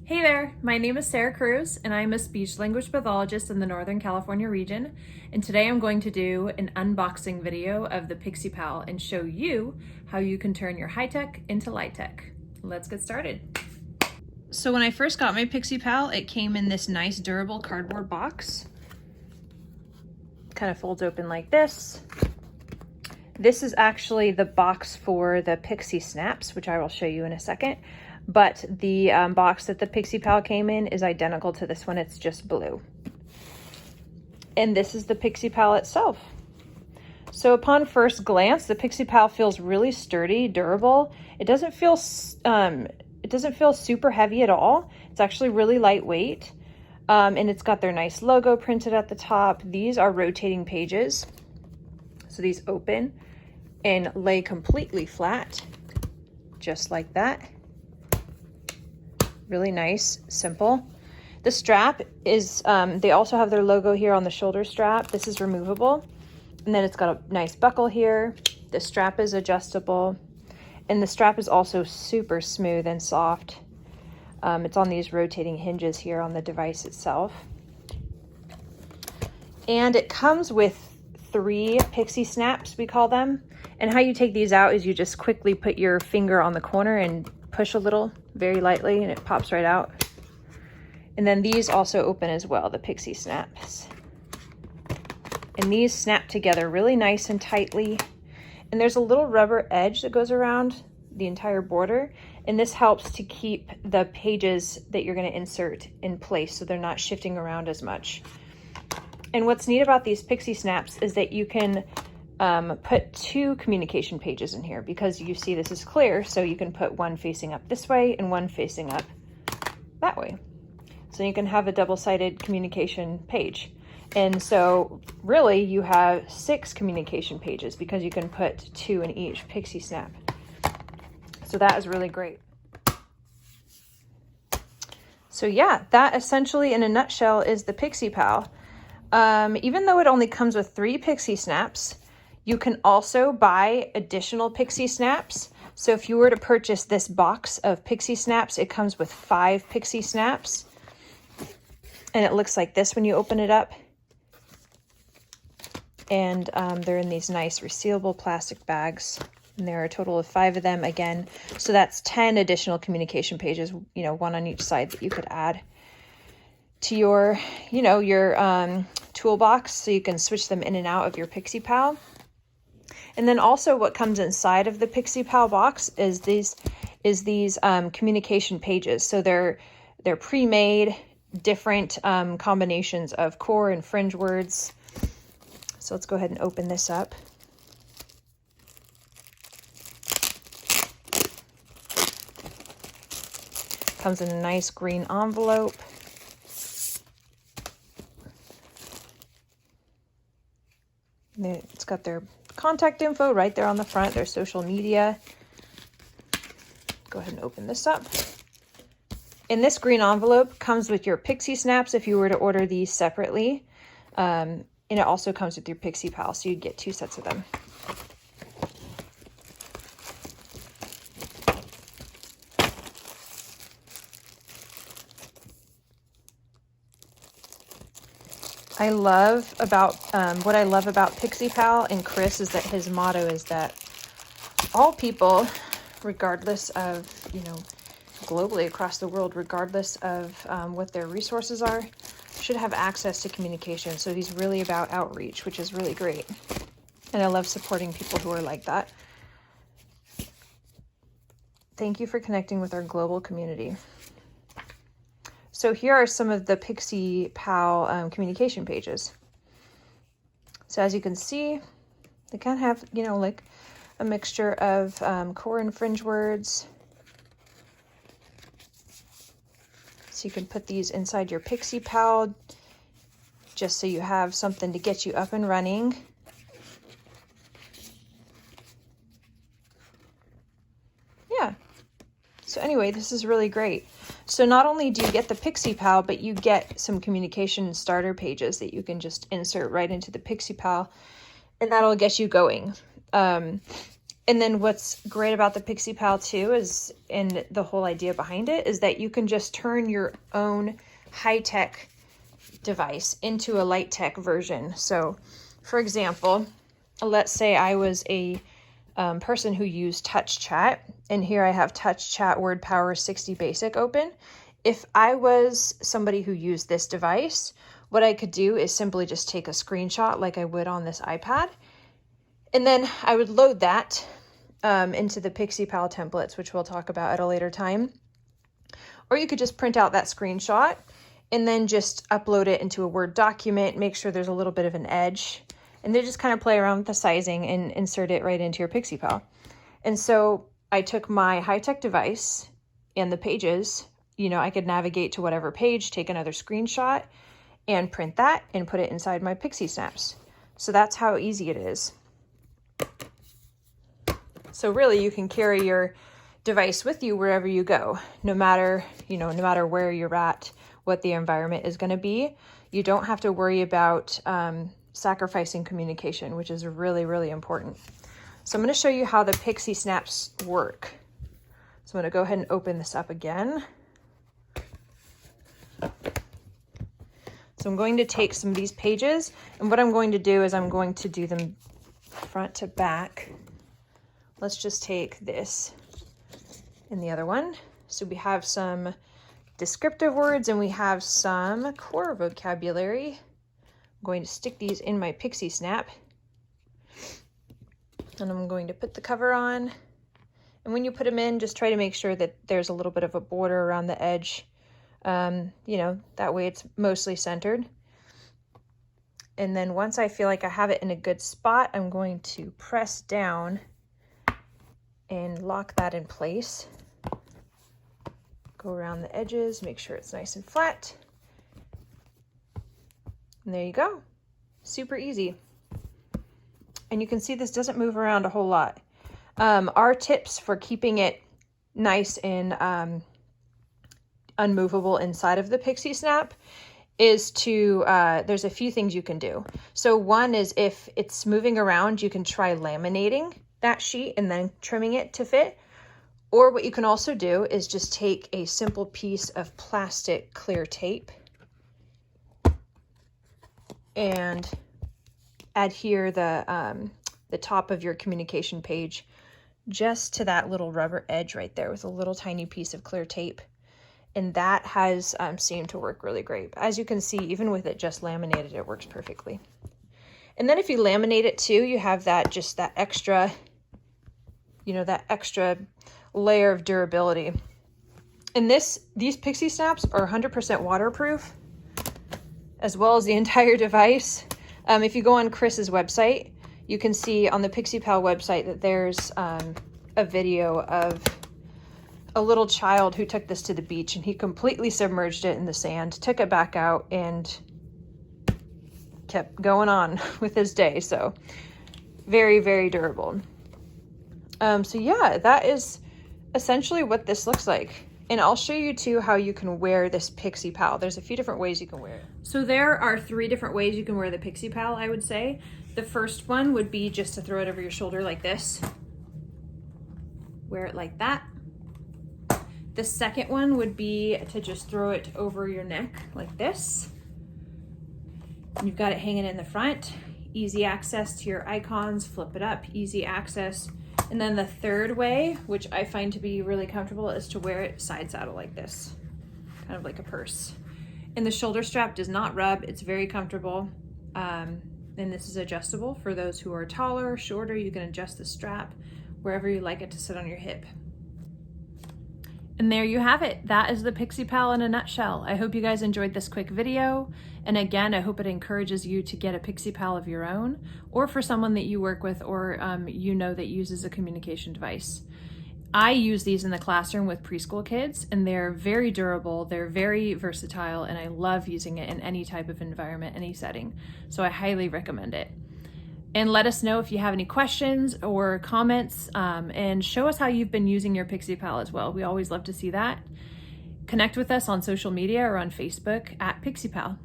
Hey there, my name is Sarah Cruz and I'm a speech language pathologist in the Northern California region, and today I'm going to do an unboxing video of the PicSeePal and show you how you can turn your high-tech into light-tech. Let's get started. So when I first got my PicSeePal, it came in this nice durable cardboard box. Kind of folds open like this. This is actually the box for the Pixie Snaps, which I will show you in a second. But the box that the PicSeePal came in is identical to this one. It's just blue. And this is the PicSeePal itself. So upon first glance, the PicSeePal feels really sturdy, durable. It doesn't feel super heavy at all. It's actually really lightweight. And it's got their nice logo printed at the top. These are rotating pages. So these open and lay completely flat, just like that. Really nice, simple. The strap is, they also have their logo here on the shoulder strap. This is removable. And then it's got a nice buckle here. The strap is adjustable. And the strap is also super smooth and soft. It's on these rotating hinges here on the device itself. And it comes with 3 Pixie Snaps, we call them. And how you take these out is you just quickly put your finger on the corner and push a little, very lightly, and it pops right out. And then these also open as well, the Pixie Snaps. And these snap together really nice and tightly. And there's a little rubber edge that goes around the entire border. And this helps to keep the pages that you're going to insert in place so they're not shifting around as much. And what's neat about these Pixie Snaps is that you can put 2 communication pages in here, because you see this is clear, so you can put one facing up this way and one facing up that way. So you can have a double-sided communication page. And so really you have 6 communication pages because you can put 2 in each Pixie Snap. So that is really great. So yeah, that essentially in a nutshell is the PicSeePal. Even though it only comes with 3 Pixie Snaps, you can also buy additional Pixie Snaps. So if you were to purchase this box of Pixie Snaps, it comes with 5 Pixie Snaps. And it looks like this when you open it up. And they're in these nice resealable plastic bags. And there are a total of 5 of them again. So that's 10 additional communication pages, one on each side that you could add to your, your toolbox, so you can switch them in and out of your PicSeePal. And then also what comes inside of the PicSeePal box is these communication pages. So they're pre-made, different combinations of core and fringe words. So let's go ahead and open this up. Comes in a nice green envelope. It's got their contact info right there on the front, their social media. Go ahead and open this up. And this green envelope comes with your Pixie Snaps if you were to order these separately. And it also comes with your PicSeePal, so you'd get 2 sets of them. What I love about PicSeePal and Chris is that his motto is that all people, regardless of, globally across the world, regardless of what their resources are, should have access to communication. So he's really about outreach, which is really great. And I love supporting people who are like that. Thank you for connecting with our global community. So here are some of the PicSeePal communication pages. So as you can see, they kind of have, like a mixture of core and fringe words. So you can put these inside your PicSeePal just so you have something to get you up and running. Yeah. So anyway, this is really great. So not only do you get the PicSeePal, but you get some communication starter pages that you can just insert right into the PicSeePal, and that'll get you going. And then what's great about the PicSeePal too is, and the whole idea behind it, is that you can just turn your own high-tech device into a light-tech version. So for example, let's say I was a person who used Touch Chat, and here I have Touch Chat Word Power 60 Basic open. If I was somebody who used this device, what I could do is simply just take a screenshot like I would on this iPad, and then I would load that into the PicSeePal templates, which we'll talk about at a later time. Or you could just print out that screenshot and then just upload it into a Word document, make sure there's a little bit of an edge, and then just kind of play around with the sizing and insert it right into your PicSeePal. And so I took my high-tech device and the pages, you know, I could navigate to whatever page, take another screenshot, and print that and put it inside my Pixie Snaps. So that's how easy it is. So really you can carry your device with you wherever you go, no matter where you're at, what the environment is going to be. You don't have to worry about sacrificing communication, which is really, really important. So I'm going to show you how the Pixie Snaps work. So I'm going to go ahead and open this up again. So I'm going to take some of these pages, and what I'm going to do is I'm going to do them front to back. Let's just take this and the other one. So we have some descriptive words and we have some core vocabulary. I'm going to stick these in my Pixie Snap, and I'm going to put the cover on. And when you put them in, just try to make sure that there's a little bit of a border around the edge. You know, that way it's mostly centered. And then once I feel like I have it in a good spot, I'm going to press down and lock that in place. Go around the edges, make sure it's nice and flat. And there you go. Super easy. And you can see this doesn't move around a whole lot. Our tips for keeping it nice and unmovable inside of the Pixie Snap is to, there's a few things you can do. So one is, if it's moving around, you can try laminating that sheet and then trimming it to fit. Or what you can also do is just take a simple piece of plastic clear tape and adhere the top of your communication page just to that little rubber edge right there with a little tiny piece of clear tape. And that has seemed to work really great. As you can see, even with it just laminated, it works perfectly. And then if you laminate it too, you have that, just that extra, that extra layer of durability. And these Pixie Snaps are 100% waterproof, as well as the entire device. If you go on Chris's website, you can see on the PicSeePal website that there's a video of a little child who took this to the beach, and he completely submerged it in the sand, took it back out, and kept going on with his day. So very, very durable. So yeah, that is essentially what this looks like. And I'll show you too how you can wear this PicSeePal. There's a few different ways you can wear it. So there are 3 different ways you can wear the PicSeePal, I would say. The first one would be just to throw it over your shoulder like this. Wear it like that. The second one would be to just throw it over your neck like this. You've got it hanging in the front. Easy access to your icons, flip it up, easy access. And then the third way, which I find to be really comfortable, is to wear it side saddle like this, kind of like a purse. And the shoulder strap does not rub, it's very comfortable. And this is adjustable for those who are taller, shorter. You can adjust the strap wherever you like it to sit on your hip. And there you have it. That is the PicSeePal in a nutshell. I hope you guys enjoyed this quick video. And again, I hope it encourages you to get a PicSeePal of your own, or for someone that you work with or that uses a communication device. I use these in the classroom with preschool kids, and they're very durable, they're very versatile, and I love using it in any type of environment, any setting. So I highly recommend it. And let us know if you have any questions or comments, and show us how you've been using your PicSeePal as well. We always love to see that. Connect with us on social media or on Facebook at PicSeePal.